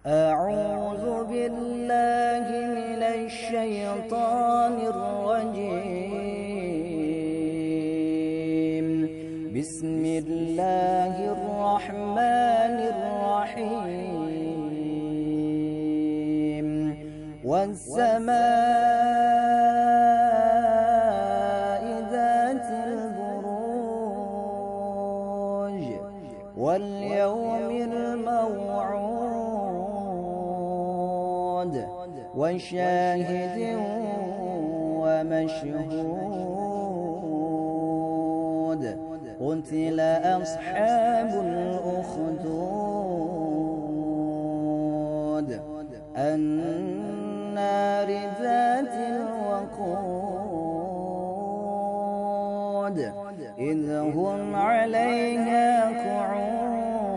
أعوذ بالله من الشيطان الرجيم. بسم الله الرحمن الرحيم. والسماء ذات البروج واليوم الموعود وشاهد ومشهود. قتل أصحاب الأخدود النار ذات الوقود إذ هم عليها قعود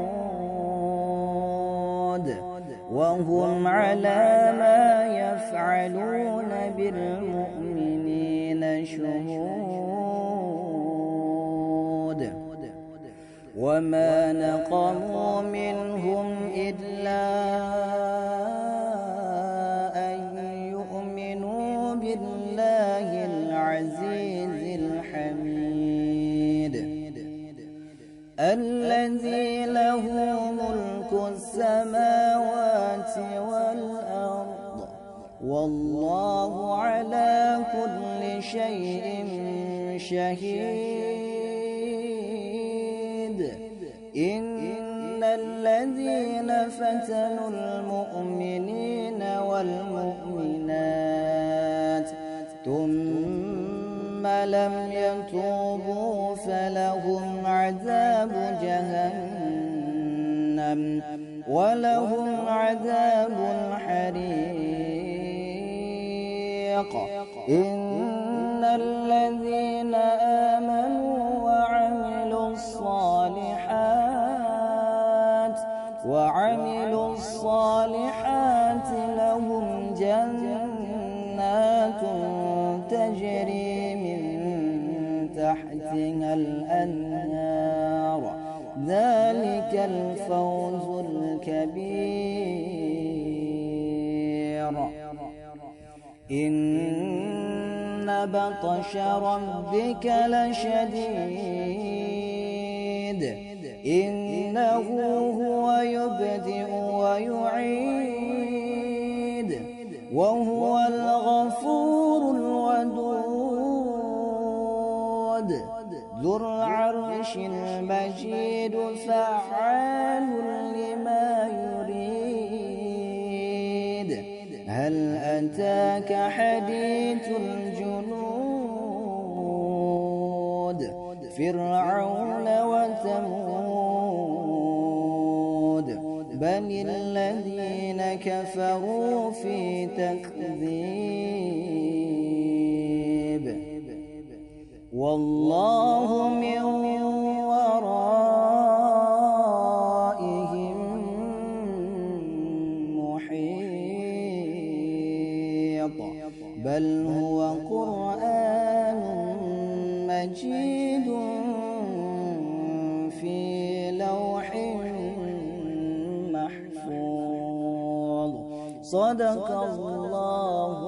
وهم على ما يفعلون بالمؤمنين شهود. وما نقموا منهم إلا أن يؤمنوا بالله العزيز الحميد الذي له ملك السماوات والأرض والله على كل شيء شهيد. إن الذين فتنوا المؤمنين والمؤمنات ثم لم يتوبوا فلهم عذاب جهنم ولهم عذاب الحريق. إن الذين آمنوا وعملوا الصالحات لهم جنات تجري من تحتها الأنهار ذلك الفوز الكبير. إن بطش ربك لشديد إنه هو يبدئ ويعيد وهو الغفور الودود ذو العرش المجيد فعال لما يريد. هل أتاك حديث الجنود فرعون وثمود بل الذين كفروا في تكذيب والله من ورائهم محيط بل هو قرآن مجيد في لوح محفوظ. صدق الله